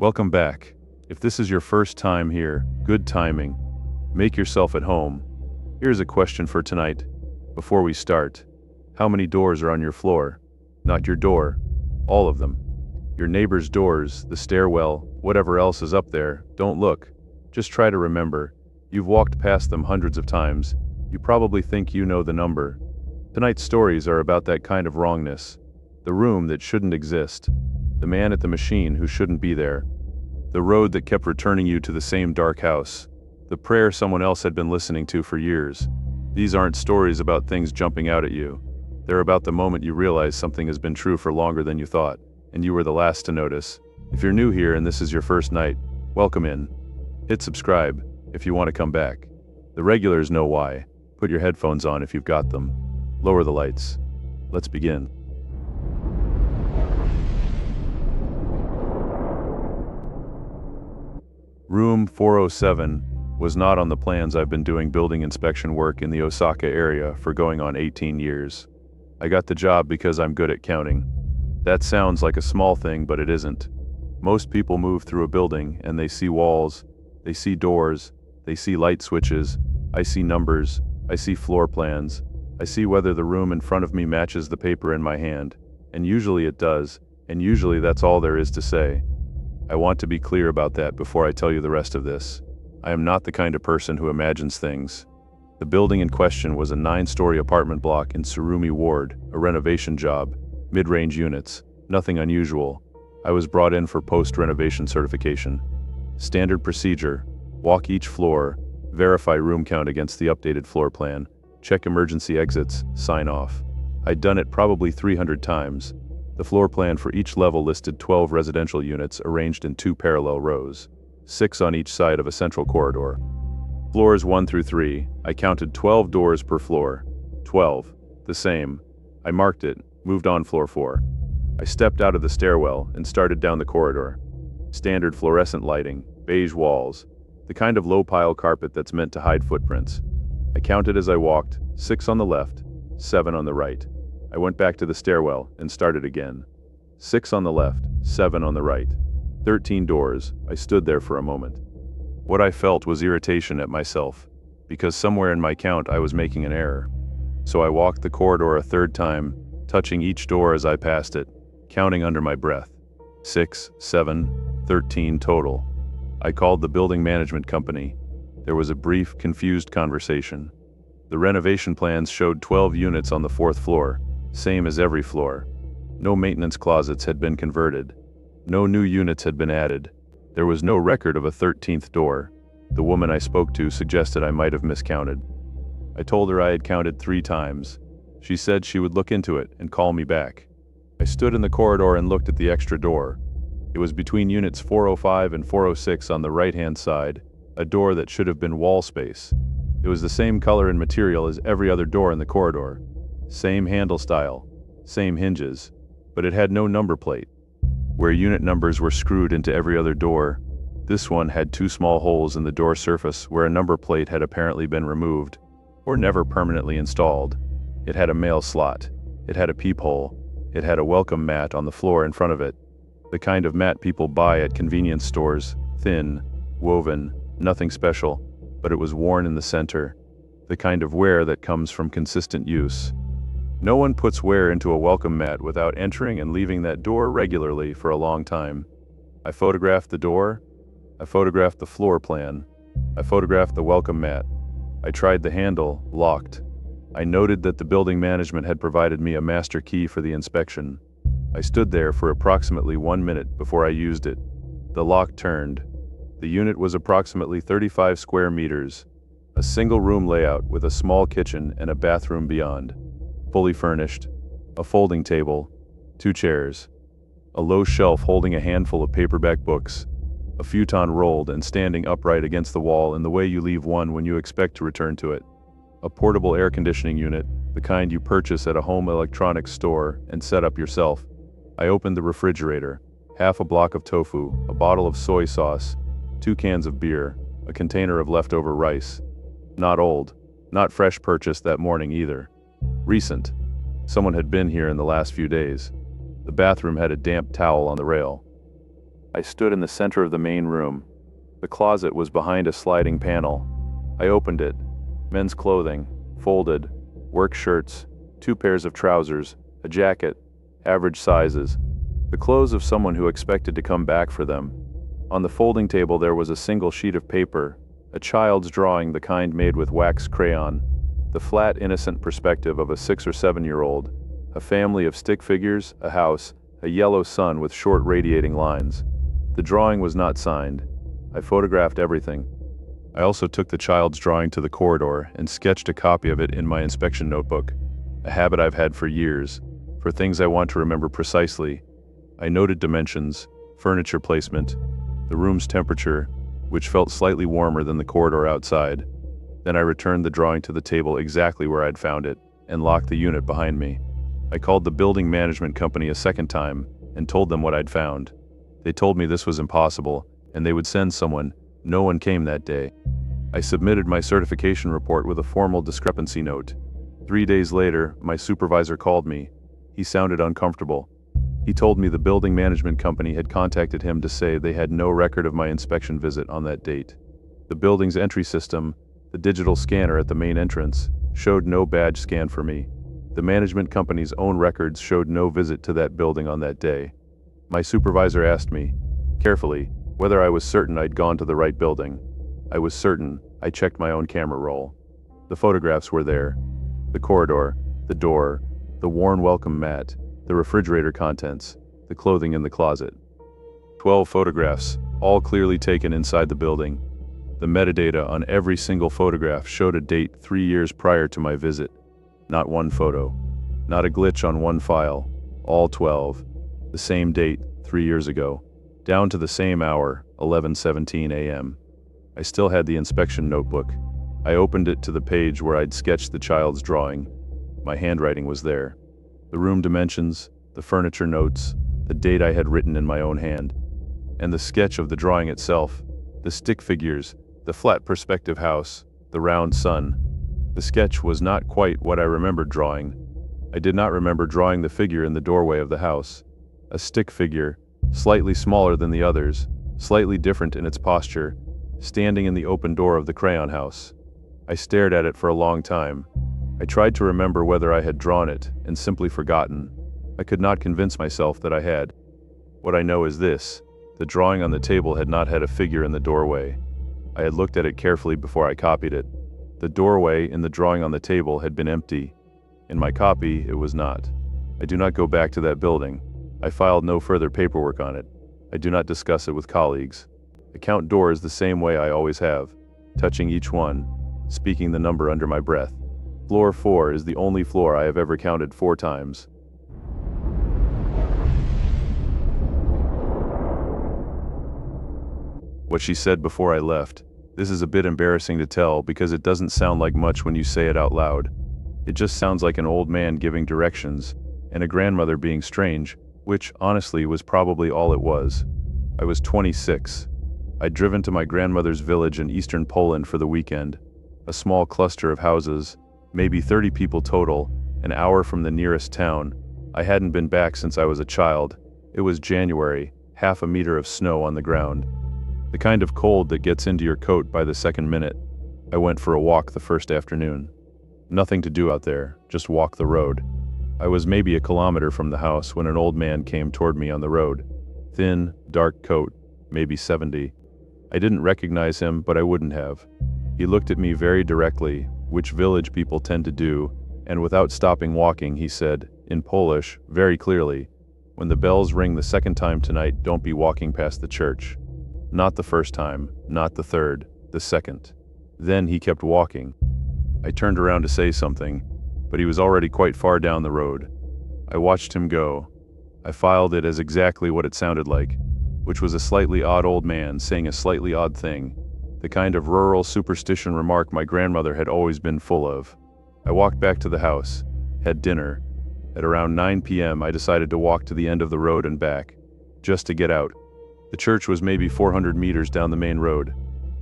Welcome back. If this is your first time here, good timing. Make yourself at home. Here's a question for tonight. Before we start, how many doors are on your floor? Not your door. All of them. Your neighbor's doors, the stairwell, whatever else is up there, don't look. Just try to remember. You've walked past them hundreds of times. You probably think you know the number. Tonight's stories are about that kind of wrongness. The room that shouldn't exist. The man at the machine who shouldn't be there. The road that kept returning you to the same dark house. The prayer someone else had been listening to for years. These aren't stories about things jumping out at you. They're about the moment you realize something has been true for longer than you thought, and you were the last to notice. If you're new here and this is your first night, welcome in. Hit subscribe if you want to come back. The regulars know why. Put your headphones on if you've got them. Lower the lights. Let's begin. Room 407 was not on the plans. I've been doing building inspection work in the Osaka area for going on 18 years. I got the job because I'm good at counting. That sounds like a small thing, but it isn't. Most people move through a building and they see walls, they see doors, they see light switches, I see numbers, I see floor plans, I see whether the room in front of me matches the paper in my hand, and usually it does, and usually that's all there is to say. I want to be clear about that before I tell you the rest of this. I am not the kind of person who imagines things. The building in question was a 9-story apartment block in Surumi Ward, a renovation job, mid-range units, nothing unusual. I was brought in for post-renovation certification. Standard procedure: walk each floor, verify room count against the updated floor plan, check emergency exits, sign off. I'd done it probably 300 times. The floor plan for each level listed 12 residential units arranged in 2 parallel rows, 6 on each side of a central corridor. Floors 1 through 3, I counted 12 doors per floor. 12. The same. I marked it, moved on floor 4. I stepped out of the stairwell and started down the corridor. Standard fluorescent lighting, beige walls, the kind of low-pile carpet that's meant to hide footprints. I counted as I walked, 6 on the left, 7 on the right. I went back to the stairwell and started again. 6 on the left, 7 on the right. 13 doors. I stood there for a moment. What I felt was irritation at myself, because somewhere in my count I was making an error. So I walked the corridor a third time, touching each door as I passed it, counting under my breath. 6, 7, 13 total. I called the building management company. There was a brief, confused conversation. The renovation plans showed 12 units on the 4th floor, same as every floor. No maintenance closets had been converted. No new units had been added. There was no record of a 13th door. The woman I spoke to suggested I might have miscounted. I told her I had counted 3 times. She said she would look into it and call me back. I stood in the corridor and looked at the extra door. It was between units 405 and 406 on the right-hand side, a door that should have been wall space. It was the same color and material as every other door in the corridor. Same handle style, same hinges, but it had no number plate. Where unit numbers were screwed into every other door, this one had 2 small holes in the door surface where a number plate had apparently been removed, or never permanently installed. It had a mail slot. It had a peephole. It had a welcome mat on the floor in front of it. The kind of mat people buy at convenience stores, thin, woven, nothing special, but it was worn in the center. The kind of wear that comes from consistent use. No one puts wear into a welcome mat without entering and leaving that door regularly for a long time. I photographed the door. I photographed the floor plan. I photographed the welcome mat. I tried the handle, locked. I noted that the building management had provided me a master key for the inspection. I stood there for approximately 1 minute before I used it. The lock turned. The unit was approximately 35 square meters. A single room layout with a small kitchen and a bathroom beyond. Fully furnished, a folding table, 2 chairs, a low shelf holding a handful of paperback books, a futon rolled and standing upright against the wall in the way you leave one when you expect to return to it, a portable air conditioning unit, the kind you purchase at a home electronics store and set up yourself. I opened the refrigerator, half a block of tofu, a bottle of soy sauce, 2 cans of beer, a container of leftover rice. Not old, not fresh purchased that morning either. Recent. Someone had been here in the last few days. The bathroom had a damp towel on the rail. I stood in the center of the main room. The closet was behind a sliding panel. I opened it. Men's clothing, folded, work shirts, 2 pairs of trousers, a jacket, average sizes. The clothes of someone who expected to come back for them. On the folding table there was a single sheet of paper, a child's drawing, the kind made with wax crayon, the flat, innocent perspective of a 6 or 7-year-old, a family of stick figures, a house, a yellow sun with short radiating lines. The drawing was not signed. I photographed everything. I also took the child's drawing to the corridor and sketched a copy of it in my inspection notebook, a habit I've had for years. For things I want to remember precisely, I noted dimensions, furniture placement, the room's temperature, which felt slightly warmer than the corridor outside. Then I returned the drawing to the table exactly where I'd found it, and locked the unit behind me. I called the building management company a second time, and told them what I'd found. They told me this was impossible, and they would send someone. No one came that day. I submitted my certification report with a formal discrepancy note. 3 days later, my supervisor called me. He sounded uncomfortable. He told me the building management company had contacted him to say they had no record of my inspection visit on that date. The building's entry system, the digital scanner at the main entrance, showed no badge scan for me. The management company's own records showed no visit to that building on that day. My supervisor asked me, carefully, whether I was certain I'd gone to the right building. I was certain. I checked my own camera roll. The photographs were there. The corridor, the door, the worn welcome mat, the refrigerator contents, the clothing in the closet. 12 photographs, all clearly taken inside the building. The metadata on every single photograph showed a date 3 years prior to my visit. Not one photo. Not a glitch on one file. All 12. The same date, 3 years ago. Down to the same hour, 11:17 a.m. I still had the inspection notebook. I opened it to the page where I'd sketched the child's drawing. My handwriting was there. The room dimensions, the furniture notes, the date I had written in my own hand, and the sketch of the drawing itself, the stick figures, the flat perspective house, the round sun. The sketch was not quite what I remembered drawing. I did not remember drawing the figure in the doorway of the house. A stick figure, slightly smaller than the others, slightly different in its posture, standing in the open door of the crayon house. I stared at it for a long time. I tried to remember whether I had drawn it, and simply forgotten. I could not convince myself that I had. What I know is this: the drawing on the table had not had a figure in the doorway. I had looked at it carefully before I copied it. The doorway in the drawing on the table had been empty. In my copy, it was not. I do not go back to that building. I filed no further paperwork on it. I do not discuss it with colleagues. I count doors the same way I always have, touching each one, speaking the number under my breath. Floor 4 is the only floor I have ever counted 4 times. What she said before I left. This is a bit embarrassing to tell because it doesn't sound like much when you say it out loud. It just sounds like an old man giving directions, and a grandmother being strange, which, honestly, was probably all it was. I was 26. I'd driven to my grandmother's village in eastern Poland for the weekend. A small cluster of houses, maybe 30 people total, an hour from the nearest town. I hadn't been back since I was a child. It was January, half a meter of snow on the ground. The kind of cold that gets into your coat by the second minute. I went for a walk the first afternoon. Nothing to do out there, just walk the road. I was maybe a kilometer from the house when an old man came toward me on the road. Thin, dark coat, maybe 70. I didn't recognize him, but I wouldn't have. He looked at me very directly, which village people tend to do, and without stopping walking, he said, in Polish, very clearly, "When the bells ring the second time tonight, don't be walking past the church." Not the first time, not the third, the second. Then he kept walking. I turned around to say something, but he was already quite far down the road. I watched him go. I filed it as exactly what it sounded like, which was a slightly odd old man saying a slightly odd thing, the kind of rural superstition remark my grandmother had always been full of. I walked back to the house, had dinner. At around 9 p.m. I decided to walk to the end of the road and back, just to get out. The church was maybe 400 meters down the main road.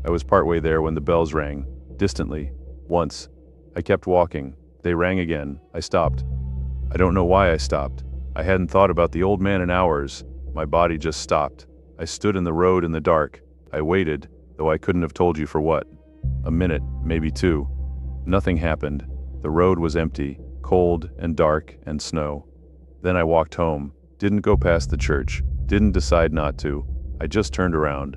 I was partway there when the bells rang, distantly, once. I kept walking. They rang again. I stopped. I don't know why I stopped. I hadn't thought about the old man in hours. My body just stopped. I stood in the road in the dark. I waited, though I couldn't have told you for what. A minute, maybe two. Nothing happened. The road was empty, cold and dark and snow. Then I walked home, didn't go past the church, didn't decide not to. I just turned around.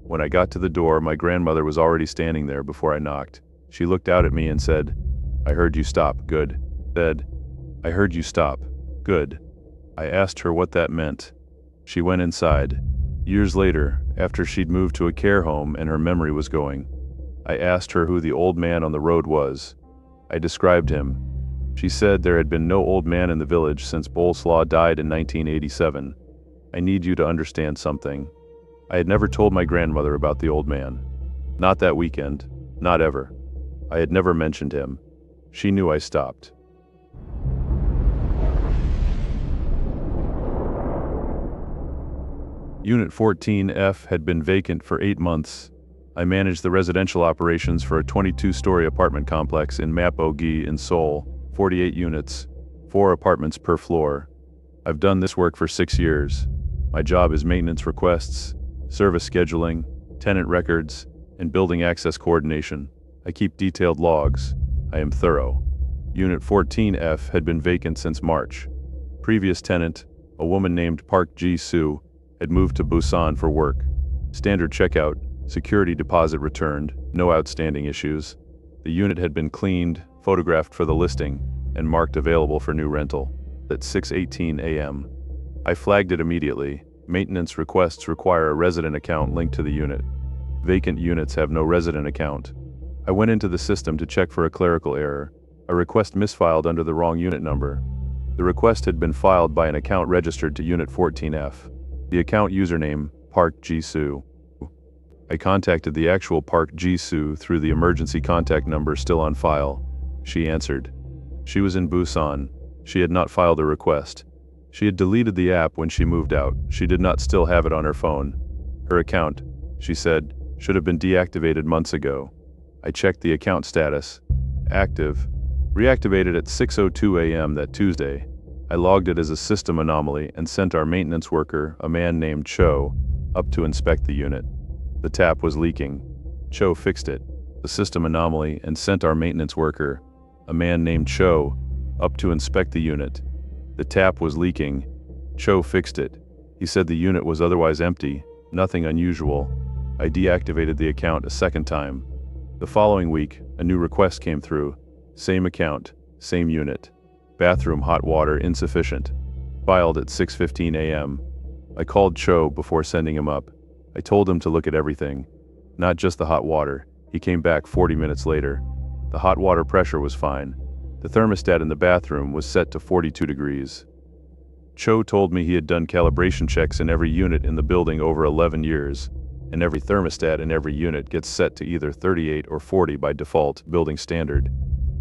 When I got to the door, my grandmother was already standing there before I knocked. She looked out at me and said, "I heard you stop, good." I heard you stop, good. I asked her what that meant. She went inside. Years later, after she'd moved to a care home and her memory was going, I asked her who the old man on the road was. I described him. She said there had been no old man in the village since Boleslaw died in 1987. I need you to understand something. I had never told my grandmother about the old man. Not that weekend. Not ever. I had never mentioned him. She knew I stopped. Unit 14F had been vacant for 8 months. I managed the residential operations for a 22-story apartment complex in Mapogi in Seoul, 48 units, 4 apartments per floor. I've done this work for 6 years. My job is maintenance requests, service scheduling, tenant records, and building access coordination. I keep detailed logs. I am thorough. Unit 14F had been vacant since March. Previous tenant, a woman named Park Ji-soo, had moved to Busan for work. Standard checkout, security deposit returned, no outstanding issues. The unit had been cleaned, photographed for the listing, and marked available for new rental. At 6:18 a.m. I flagged it immediately. Maintenance requests require a resident account linked to the unit. Vacant units have no resident account. I went into the system to check for a clerical error. A request misfiled under the wrong unit number. The request had been filed by an account registered to Unit 14F. The account username, Park Ji-soo. I contacted the actual Park Ji-soo through the emergency contact number still on file. She answered. She was in Busan. She had not filed a request. She had deleted the app when she moved out. She did not still have it on her phone. Her account, she said, should have been deactivated months ago. I checked the account status. Active. Reactivated at 6:02 a.m. that Tuesday. I logged it as a system anomaly and sent our maintenance worker, a man named Cho, up to inspect the unit. The tap was leaking. Cho fixed it, the system anomaly, and sent our maintenance worker, a man named Cho, up to inspect the unit. The tap was leaking. Cho fixed it. He said the unit was otherwise empty, nothing unusual. I deactivated the account a second time. The following week, a new request came through. Same account, same unit. Bathroom hot water insufficient. Filed at 6:15 a.m. I called Cho before sending him up. I told him to look at everything, not just the hot water. He came back 40 minutes later. The hot water pressure was fine. The thermostat in the bathroom was set to 42 degrees. Cho told me he had done calibration checks in every unit in the building over 11 years, and every thermostat in every unit gets set to either 38 or 40 by default, building standard.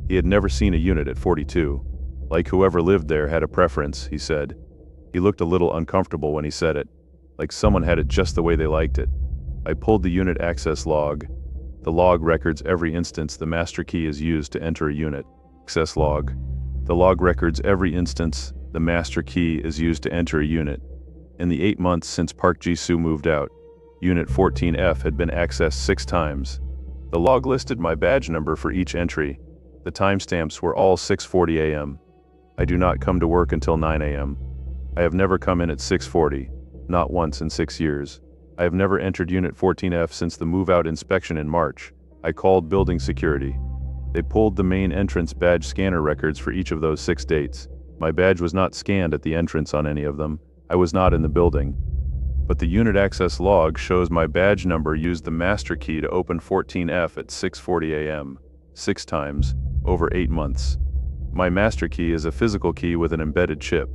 He had never seen a unit at 42. Like whoever lived there had a preference, he said. He looked a little uncomfortable when he said it, like someone had it just the way they liked it. I pulled the unit access log. The log records every instance the master key is used to enter a unit. Access log. The log records every instance the master key is used to enter a unit. In the 8 months since Park Ji-soo moved out, Unit 14F had been accessed 6 times. The log listed my badge number for each entry. The timestamps were all 6:40 a.m. I do not come to work until 9 a.m. I have never come in at 6:40, not once in 6 years. I have never entered Unit 14F since the move-out inspection in March. I called building security. They pulled the main entrance badge scanner records for each of those 6 dates. My badge was not scanned at the entrance on any of them. I was not in the building. But the unit access log shows my badge number used the master key to open 14F at 6:40 a.m., 6 times, over 8 months. My master key is a physical key with an embedded chip.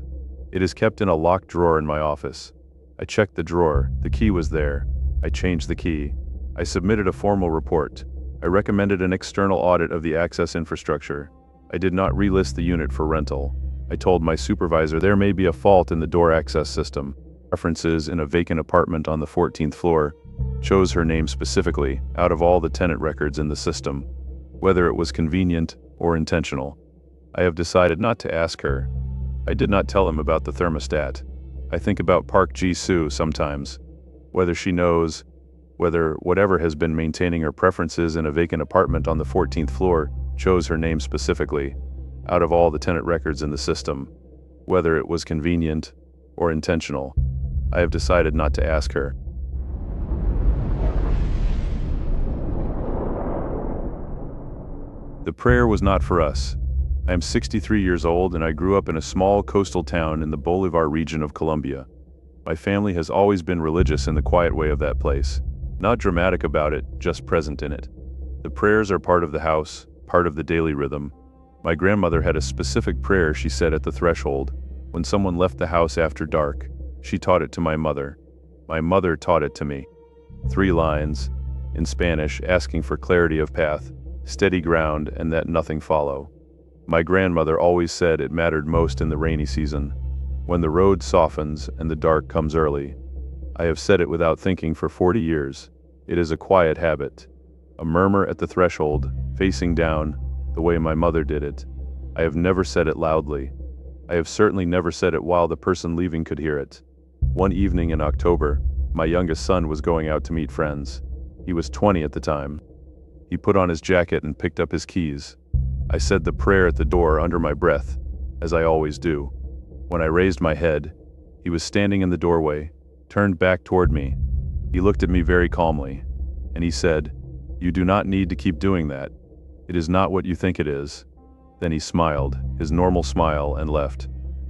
It is kept in a locked drawer in my office. I checked the drawer, the key was there. I changed the key. I submitted a formal report. I recommended an external audit of the access infrastructure. I did not relist the unit for rental. I told my supervisor there may be a fault in the door access system. References in a vacant apartment on the 14th floor. Chose her name specifically, out of all the tenant records in the system. Whether it was convenient or intentional. I have decided not to ask her. I did not tell him about the thermostat. I think about Park Ji-soo sometimes. whether she knows, whether whatever has been maintaining her preferences in a vacant apartment on the 14th floor chose her name specifically, out of all the tenant records in the system, whether it was convenient or intentional. I have decided not to ask her. The prayer was not for us. I am 63 years old and I grew up in a small coastal town in the Bolivar region of Colombia. My family has always been religious in the quiet way of that place. Not dramatic about it, just present in it. The prayers are part of the house, part of the daily rhythm. My grandmother had a specific prayer she said at the threshold. When someone left the house after dark, she taught it to my mother. My mother taught it to me. 3 lines, in Spanish, asking for clarity of path, steady ground, and that nothing follow. My grandmother always said it mattered most in the rainy season, when the road softens and the dark comes early. I have said it without thinking for 40 years. It is a quiet habit. A murmur at the threshold, facing down, the way my mother did it. I have never said it loudly. I have certainly never said it while the person leaving could hear it. One evening in October, my youngest son was going out to meet friends. He was 20 at the time. He put on his jacket and picked up his keys. I said the prayer at the door under my breath, as I always do. When I raised my head, he was standing in the doorway, turned back toward me. He looked at me very calmly, and he said, "You do not need to keep doing that. It is not what you think it is." Then he smiled, his normal smile, and left.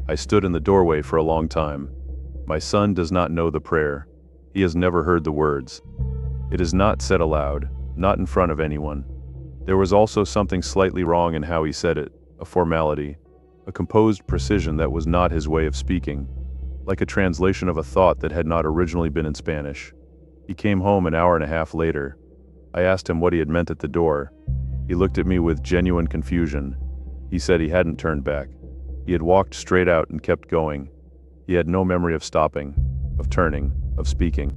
I stood in the doorway for a long time. My son does not know the prayer. He has never heard the words. It is not said aloud, not in front of anyone. There was also something slightly wrong in how he said it, a formality, a composed precision that was not his way of speaking, like a translation of a thought that had not originally been in Spanish. He came home an hour and a half later. I asked him what he had meant at the door. He looked at me with genuine confusion. He said he hadn't turned back. He had walked straight out and kept going. He had no memory of stopping, of turning, of speaking.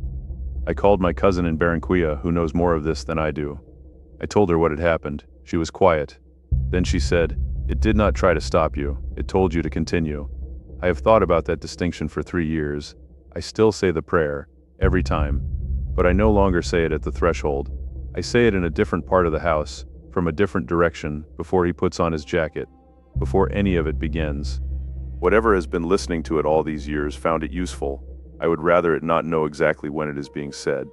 I called my cousin in Barranquilla, who knows more of this than I do. I told her what had happened. She was quiet. Then she said, "It did not try to stop you. It told you to continue." I have thought about that distinction for 3 years. I still say the prayer, every time, but I no longer say it at the threshold. I say it in a different part of the house, from a different direction, before he puts on his jacket, before any of it begins. Whatever has been listening to it all these years found it useful. I would rather it not know exactly when it is being said.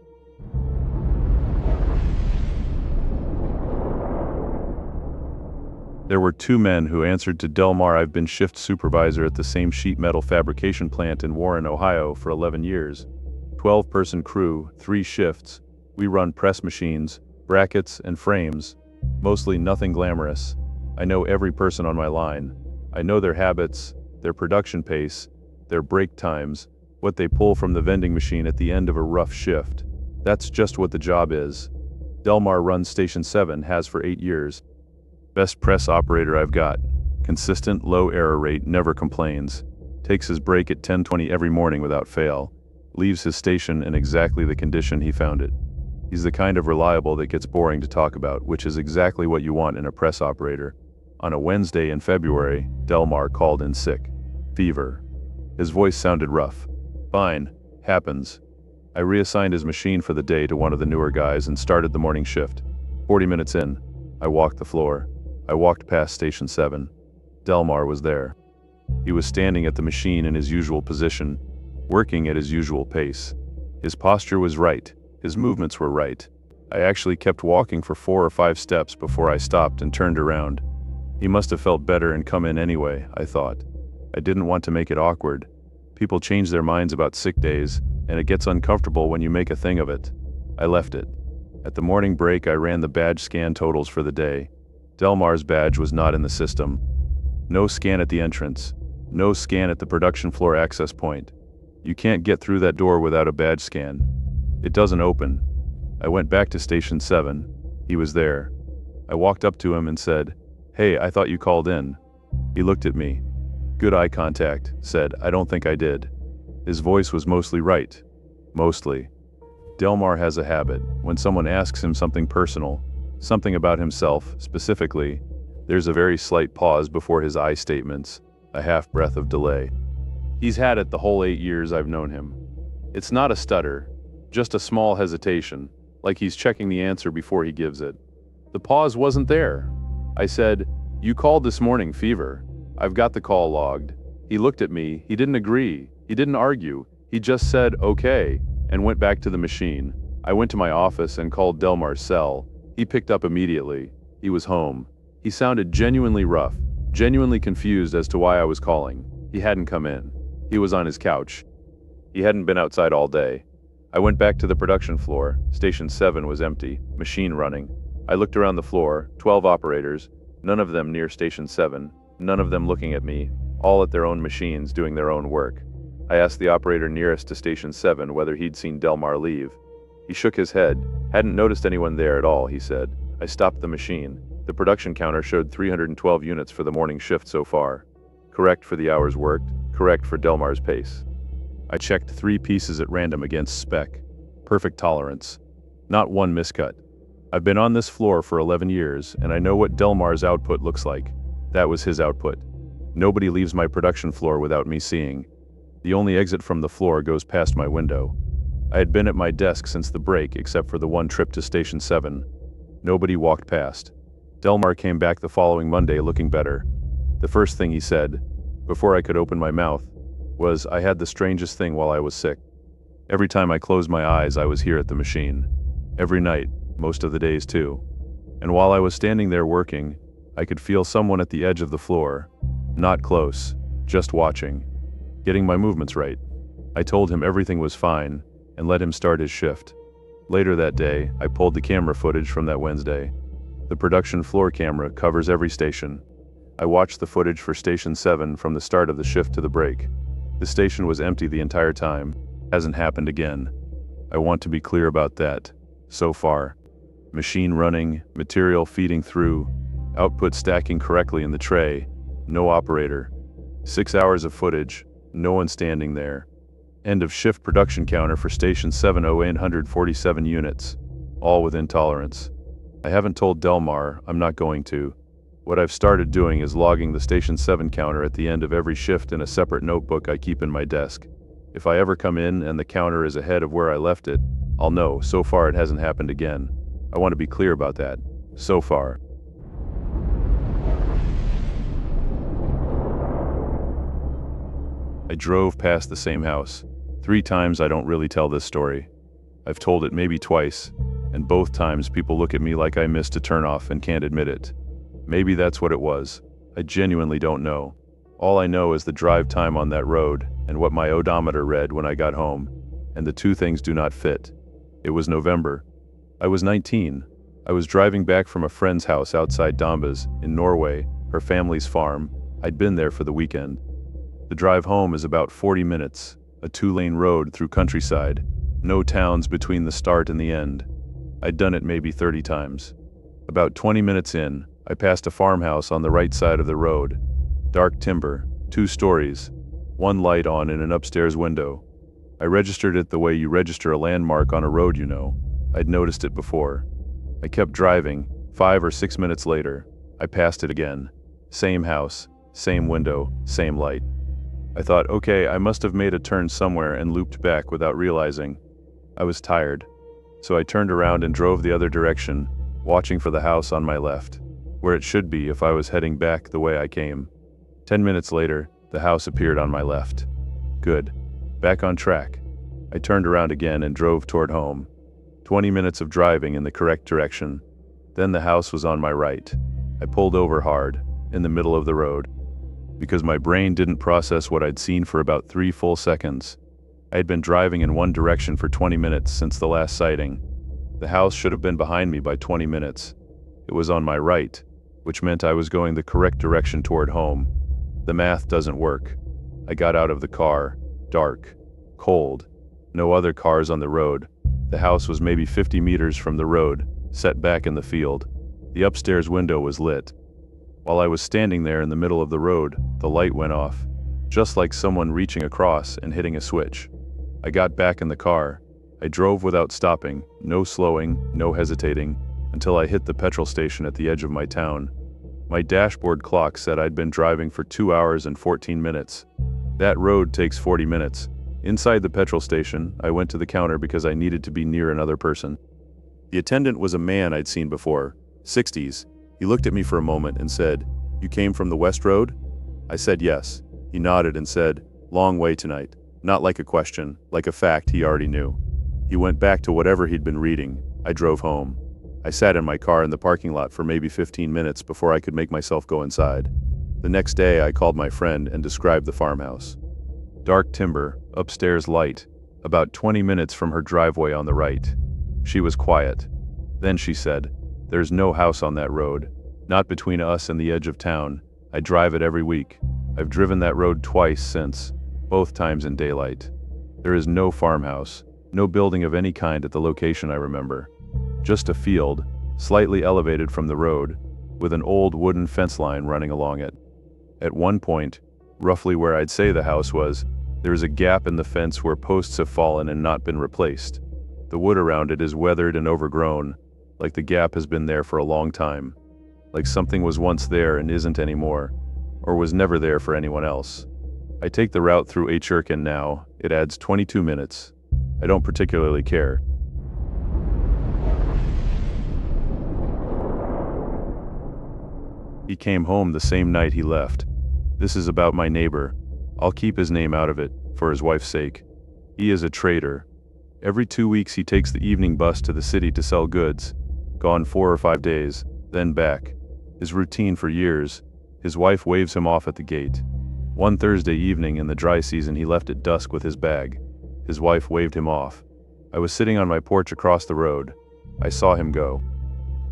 There were 2 men who answered to Delmar. I've been shift supervisor at the same sheet metal fabrication plant in Warren, Ohio for 11 years. 12-person crew, 3 shifts. We run press machines, brackets, and frames. Mostly nothing glamorous. I know every person on my line. I know their habits, their production pace, their break times, what they pull from the vending machine at the end of a rough shift. That's just what the job is. Delmar runs Station 7, has for 8 years. Best press operator I've got. Consistent, low error rate, never complains. Takes his break at 10:20 every morning without fail. Leaves his station in exactly the condition he found it. He's the kind of reliable that gets boring to talk about, which is exactly what you want in a press operator. On a Wednesday in February, Delmar called in sick. Fever. His voice sounded rough. Fine. Happens. I reassigned his machine for the day to one of the newer guys and started the morning shift. 40 minutes in, I walked the floor. I walked past Station 7. Delmar was there. He was standing at the machine in his usual position, working at his usual pace. His posture was right. His movements were right. I actually kept walking for 4 or 5 steps before I stopped and turned around. He must have felt better and come in anyway, I thought. I didn't want to make it awkward. People change their minds about sick days, and it gets uncomfortable when you make a thing of it. I left it. At the morning break, I ran the badge scan totals for the day. Delmar's badge was not in the system. No scan at the entrance. No scan at the production floor access point. You can't get through that door without a badge scan. It doesn't open. I went back to Station 7. He was there. I walked up to him and said, "Hey, I thought you called in." He looked at me. Good eye contact, said, "I don't think I did." His voice was mostly right. Mostly. Delmar has a habit. When someone asks him something personal, something about himself, specifically, there's a very slight pause before his I statements, a half breath of delay. He's had it the whole 8 years I've known him. It's not a stutter, Just a small hesitation, like he's checking the answer before he gives it. The pause wasn't there. I said, "You called this morning, Fever. I've got the call logged." He looked at me. He didn't agree. He didn't argue. He just said, "Okay," and went back to the machine. I went to my office and called Delmar's cell. He picked up immediately. He was home. He sounded genuinely rough, genuinely confused as to why I was calling. He hadn't come in. He was on his couch. He hadn't been outside all day. I went back to the production floor. Station 7 was empty, machine running. I looked around the floor, 12 operators, none of them near Station 7, none of them looking at me, all at their own machines doing their own work. I asked the operator nearest to Station 7 whether he'd seen Delmar leave. He shook his head. Hadn't noticed anyone there at all, he said. I stopped the machine. The production counter showed 312 units for the morning shift so far. Correct for the hours worked, correct for Delmar's pace. I checked 3 pieces at random against spec. Perfect tolerance. Not one miscut. I've been on this floor for 11 years, and I know what Delmar's output looks like. That was his output. Nobody leaves my production floor without me seeing. The only exit from the floor goes past my window. I had been at my desk since the break except for the one trip to Station 7. Nobody walked past. Delmar came back the following Monday looking better. The first thing he said, before I could open my mouth, was, "I had the strangest thing while I was sick. Every time I closed my eyes, I was here at the machine. Every night, most of the days too. And while I was standing there working, I could feel someone at the edge of the floor. Not close, just watching. Getting my movements right." I told him everything was fine, and let him start his shift. Later that day, I pulled the camera footage from that Wednesday. The production floor camera covers every station. I watched the footage for Station 7 from the start of the shift to the break. The station was empty the entire time. Hasn't happened again. I want to be clear about that. So far. Machine running, material feeding through, output stacking correctly in the tray, no operator. 6 hours of footage, no one standing there. End of shift production counter for Station 7, 847 units, all within tolerance. I haven't told Delmar, I'm not going to. What I've started doing is logging the Station 7 counter at the end of every shift in a separate notebook I keep in my desk. If I ever come in and the counter is ahead of where I left it, I'll know. So far it hasn't happened again. I want to be clear about that. So far. I drove past the same house. 3 times. I don't really tell this story. I've told it maybe twice, and both times people look at me like I missed a turnoff and can't admit it. Maybe that's what it was. I genuinely don't know. All I know is the drive time on that road and what my odometer read when I got home, and the 2 things do not fit. It was November. I was 19. I was driving back from a friend's house outside Dombas, in Norway, her family's farm. I'd been there for the weekend. The drive home is about 40 minutes, a 2-lane road through countryside, no towns between the start and the end. I'd done it maybe 30 times. About 20 minutes in, I passed a farmhouse on the right side of the road. Dark timber, 2 stories, 1 light on in an upstairs window. I registered it the way you register a landmark on a road, you know. I'd noticed it before. I kept driving. 5 or 6 minutes later, I passed it again. Same house, same window, same light. I thought, okay, I must have made a turn somewhere and looped back without realizing. I was tired, so I turned around and drove the other direction, watching for the house on my left, where it should be if I was heading back the way I came. 10 minutes later, the house appeared on my left. Good. Back on track. I turned around again and drove toward home. 20 minutes of driving in the correct direction. Then the house was on my right. I pulled over hard, in the middle of the road, because my brain didn't process what I'd seen for about 3 full seconds. I had been driving in one direction for 20 minutes since the last sighting. The house should have been behind me by 20 minutes. It was on my right, which meant I was going the correct direction toward home. The math doesn't work. I got out of the car, dark, cold, no other cars on the road. The house was maybe 50 meters from the road, set back in the field. The upstairs window was lit. While I was standing there in the middle of the road, the light went off, just like someone reaching across and hitting a switch. I got back in the car. I drove without stopping, no slowing, no hesitating, until I hit the petrol station at the edge of my town. My dashboard clock said I'd been driving for 2 hours and 14 minutes. That road takes 40 minutes. Inside the petrol station, I went to the counter because I needed to be near another person. The attendant was a man I'd seen before, 60s. He looked at me for a moment and said, "You came from the West Road?" I said yes. He nodded and said, "Long way tonight." Not like a question, like a fact he already knew. He went back to whatever he'd been reading. I drove home. I sat in my car in the parking lot for maybe 15 minutes before I could make myself go inside. The next day, I called my friend and described the farmhouse. Dark timber, upstairs light, about 20 minutes from her driveway on the right. She was quiet. Then she said, "There's no house on that road, not between us and the edge of town. I drive it every week. I've driven that road twice since, both times in daylight. There is no farmhouse, no building of any kind at the location I remember. Just a field, slightly elevated from the road, with an old wooden fence line running along it. At one point, roughly where I'd say the house was, there is a gap in the fence where posts have fallen and not been replaced. The wood around it is weathered and overgrown, like the gap has been there for a long time. Like something was once there and isn't anymore, or was never there for anyone else. I take the route through Achirkin now. It adds 22 minutes. I don't particularly care. He came home the same night he left. This is about my neighbor. I'll keep his name out of it, for his wife's sake. He is a trader. Every 2 weeks he takes the evening bus to the city to sell goods. Gone 4 or 5 days, then back. His routine for years. His wife waves him off at the gate. One Thursday evening in the dry season he left at dusk with his bag. His wife waved him off. I was sitting on my porch across the road. I saw him go.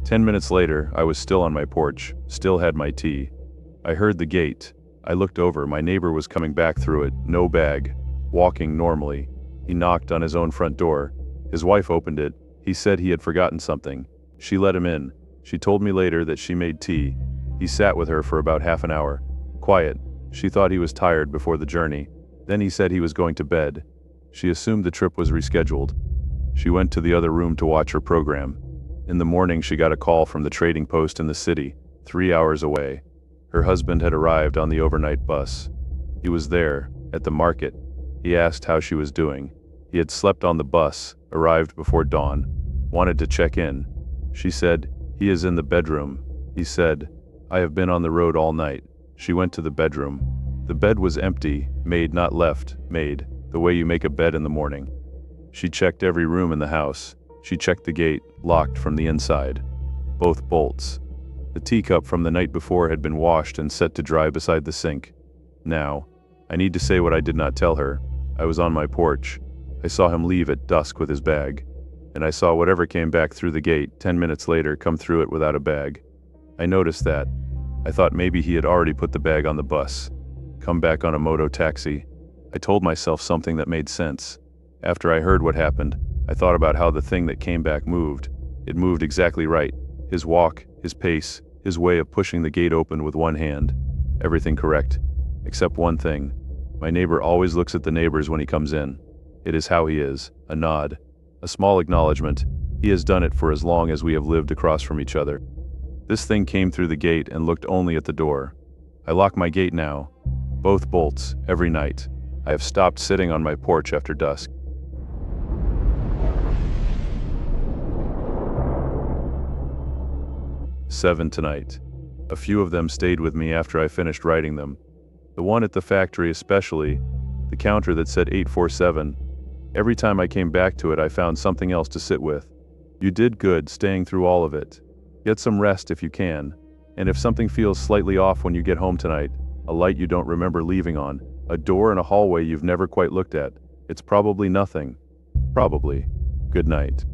10 minutes later, I was still on my porch, still had my tea. I heard the gate. I looked over, my neighbor was coming back through it, no bag, walking normally. He knocked on his own front door. His wife opened it. He said he had forgotten something. She let him in. She told me later that she made tea. He sat with her for about half an hour. Quiet. She thought he was tired before the journey. Then he said he was going to bed. She assumed the trip was rescheduled. She went to the other room to watch her program. In the morning she got a call from the trading post in the city, 3 hours away. Her husband had arrived on the overnight bus. He was there, at the market. He asked how she was doing. He had slept on the bus, arrived before dawn, wanted to check in. She said, "He is in the bedroom." He said, "I have been on the road all night." She went to the bedroom. The bed was empty, made not left, made, the way you make a bed in the morning. She checked every room in the house. She checked the gate, locked from the inside. Both bolts. The teacup from the night before had been washed and set to dry beside the sink. Now, I need to say what I did not tell her. I was on my porch. I saw him leave at dusk with his bag. And I saw whatever came back through the gate 10 minutes later come through it without a bag. I noticed that. I thought maybe he had already put the bag on the bus. Come back on a moto taxi. I told myself something that made sense. After I heard what happened, I thought about how the thing that came back moved. It moved exactly right. His walk, his pace, his way of pushing the gate open with one hand. Everything correct. Except one thing. My neighbor always looks at the neighbors when he comes in. It is how he is. A nod. A small acknowledgement. He has done it for as long as we have lived across from each other. This thing came through the gate and looked only at the door. I lock my gate now. Both bolts, every night. I have stopped sitting on my porch after dusk. 7 tonight. A few of them stayed with me after I finished writing them. The one at the factory especially, the counter that said 847. Every time I came back to it I found something else to sit with. You did good staying through all of it. Get some rest if you can. And if something feels slightly off when you get home tonight, a light you don't remember leaving on, a door in a hallway you've never quite looked at, it's probably nothing. Probably. Good night.